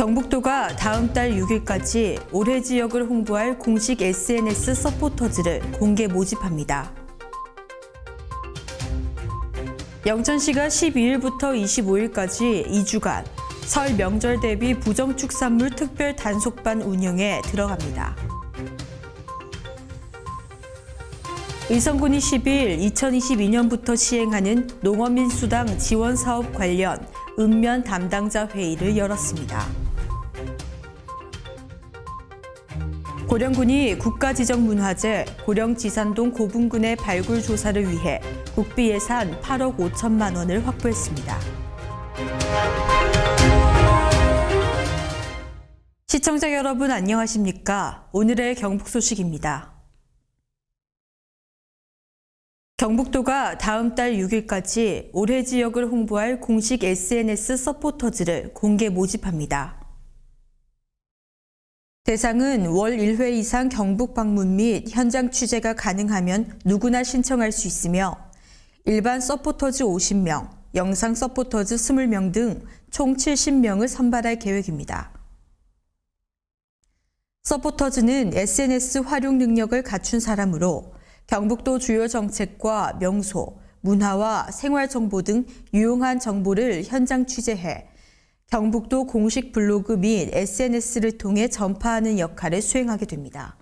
경북도가 다음 달 6일까지 올해 지역을 홍보할 공식 SNS 서포터즈를 공개 모집합니다. 영천시가 12일부터 25일까지 2주간 설 명절 대비 부정축산물 특별 단속반 운영에 들어갑니다. 의성군이 10일 2022년부터 시행하는 농어민수당 지원사업 관련 읍면 담당자 회의를 열었습니다. 고령군이 국가지정문화재 고령지산동 고분군의 발굴 조사를 위해 국비 예산 8억 5천만 원을 확보했습니다. 시청자 여러분 안녕하십니까? 오늘의 경북 소식입니다. 경북도가 다음 달 6일까지 올해 지역을 홍보할 공식 SNS 서포터즈를 공개 모집합니다. 대상은 월 1회 이상 경북 방문 및 현장 취재가 가능하면 누구나 신청할 수 있으며 일반 서포터즈 50명, 영상 서포터즈 20명 등 총 70명을 선발할 계획입니다. 서포터즈는 SNS 활용 능력을 갖춘 사람으로 경북도 주요 정책과 명소, 문화와 생활정보 등 유용한 정보를 현장 취재해 경북도 공식 블로그 및 SNS를 통해 전파하는 역할을 수행하게 됩니다.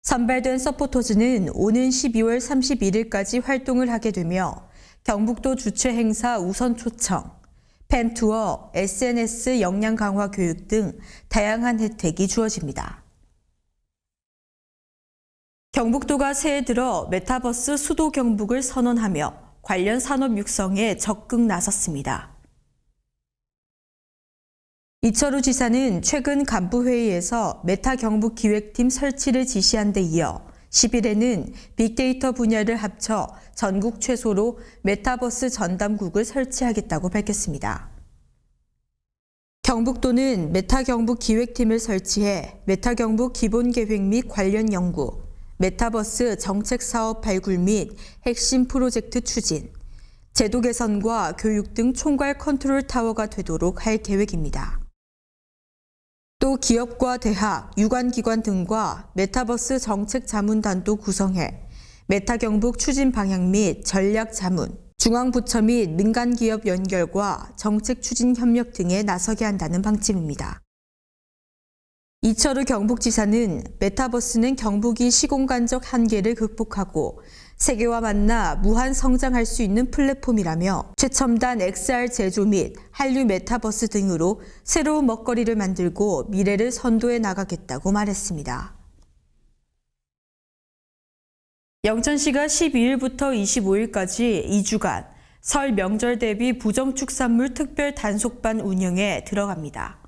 선발된 서포터즈는 오는 12월 31일까지 활동을 하게 되며 경북도 주최 행사 우선 초청, 팬투어, SNS 역량 강화 교육 등 다양한 혜택이 주어집니다. 경북도가 새해 들어 메타버스 수도 경북을 선언하며 관련 산업 육성에 적극 나섰습니다. 이철우 지사는 최근 간부회의에서 메타 경북 기획팀 설치를 지시한 데 이어 10일에는 빅데이터 분야를 합쳐 전국 최소로 메타버스 전담국을 설치하겠다고 밝혔습니다. 경북도는 메타 경북 기획팀을 설치해 메타 경북 기본 계획 및 관련 연구, 메타버스 정책 사업 발굴 및 핵심 프로젝트 추진, 제도 개선과 교육 등 총괄 컨트롤 타워가 되도록 할 계획입니다. 또 기업과 대학, 유관기관 등과 메타버스 정책 자문단도 구성해 메타 경북 추진 방향 및 전략 자문, 중앙부처 및 민간기업 연결과 정책 추진 협력 등에 나서게 한다는 방침입니다. 이철우 경북지사는 메타버스는 경북이 시공간적 한계를 극복하고 세계와 만나 무한 성장할 수 있는 플랫폼이라며 최첨단 XR 제조 및 한류 메타버스 등으로 새로운 먹거리를 만들고 미래를 선도해 나가겠다고 말했습니다. 영천시가 12일부터 25일까지 2주간 설 명절 대비 부정축산물 특별 단속반 운영에 들어갑니다.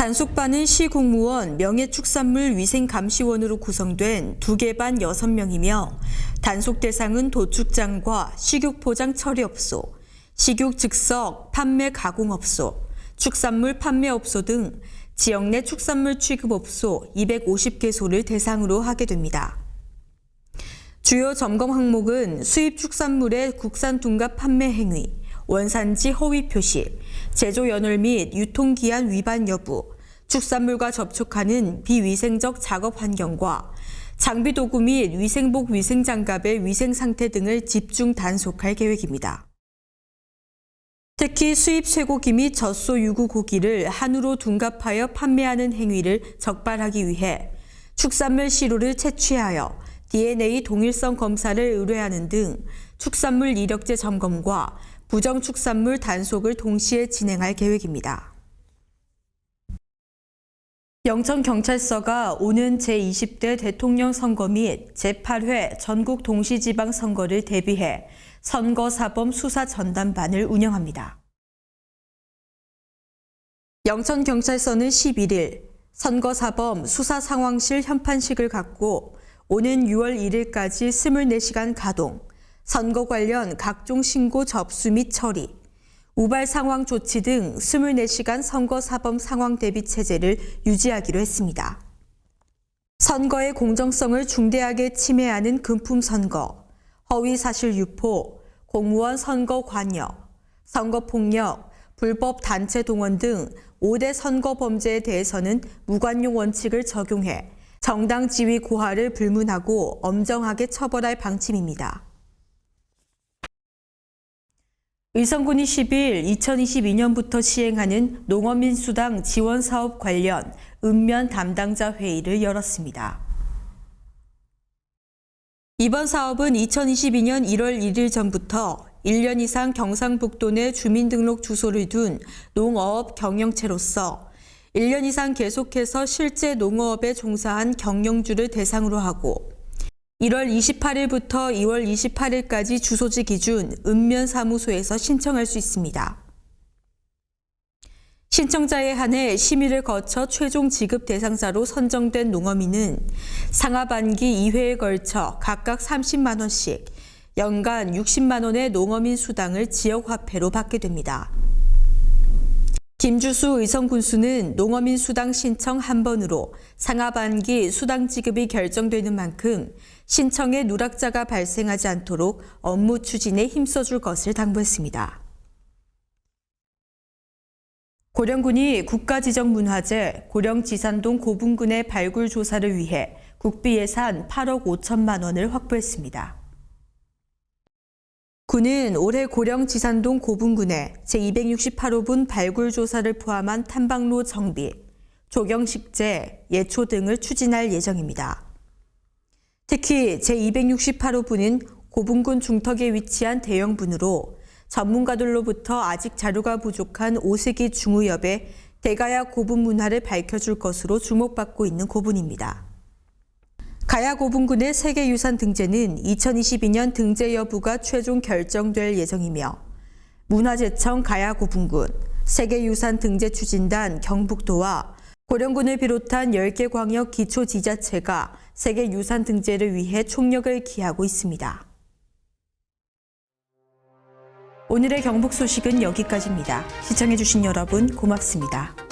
단속반은 시공무원 명예축산물 위생감시원으로 구성된 2개 반 6명이며 단속 대상은 도축장과 식육포장 처리업소, 식육 즉석 판매 가공업소, 축산물 판매업소 등 지역 내 축산물 취급업소 250개소를 대상으로 하게 됩니다. 주요 점검 항목은 수입 축산물의 국산 둔갑 판매 행위, 원산지 허위 표시, 제조 연월 및 유통기한 위반 여부, 축산물과 접촉하는 비위생적 작업 환경과 장비 도구 및 위생복 위생장갑의 위생 상태 등을 집중 단속할 계획입니다. 특히 수입 쇠고기 및 젖소 유구 고기를 한우로 둔갑하여 판매하는 행위를 적발하기 위해 축산물 시루를 채취하여 DNA 동일성 검사를 의뢰하는 등 축산물 이력제 점검과 부정축산물 단속을 동시에 진행할 계획입니다. 영천경찰서가 오는 제20대 대통령 선거 및 제8회 전국 동시지방선거를 대비해 선거사범 수사 전담반을 운영합니다. 영천경찰서는 11일 선거사범 수사상황실 현판식을 갖고 오는 6월 1일까지 24시간 가동, 선거 관련 각종 신고 접수 및 처리, 우발 상황 조치 등 24시간 선거사범 상황 대비 체제를 유지하기로 했습니다. 선거의 공정성을 중대하게 침해하는 금품선거, 허위사실 유포, 공무원 선거 관여, 선거폭력, 불법 단체 동원 등 5대 선거 범죄에 대해서는 무관용 원칙을 적용해 정당 지위 고하를 불문하고 엄정하게 처벌할 방침입니다. 의성군이 10일 2022년부터 시행하는 농어민수당 지원사업 관련 읍면 담당자 회의를 열었습니다. 이번 사업은 2022년 1월 1일 전부터 1년 이상 경상북도 내 주민등록 주소를 둔 농어업 경영체로서 1년 이상 계속해서 실제 농어업에 종사한 경영주를 대상으로 하고 1월 28일부터 2월 28일까지 주소지 기준 읍면사무소에서 신청할 수 있습니다. 신청자에 한해 심의를 거쳐 최종 지급 대상자로 선정된 농어민은 상하반기 2회에 걸쳐 각각 30만 원씩 연간 60만 원의 농어민 수당을 지역화폐로 받게 됩니다. 김주수 의성군수는 농어민 수당 신청 한 번으로 상하반기 수당 지급이 결정되는 만큼 신청에 누락자가 발생하지 않도록 업무 추진에 힘써줄 것을 당부했습니다. 고령군이 국가지정문화재 고령지산동 고분군의 발굴 조사를 위해 국비 예산 8억 5천만 원을 확보했습니다. 군은 올해 고령지산동 고분군의 제268호분 발굴 조사를 포함한 탐방로 정비, 조경식재, 예초 등을 추진할 예정입니다. 특히 제268호분은 고분군 중턱에 위치한 대형분으로 전문가들로부터 아직 자료가 부족한 5세기 중후엽의 대가야 고분 문화를 밝혀줄 것으로 주목받고 있는 고분입니다. 가야 고분군의 세계유산 등재는 2022년 등재 여부가 최종 결정될 예정이며 문화재청 가야 고분군, 세계유산 등재 추진단 경북도와 고령군을 비롯한 10개 광역 기초지자체가 세계유산 등재를 위해 총력을 기하고 있습니다. 오늘의 경북 소식은 여기까지입니다. 시청해주신 여러분 고맙습니다.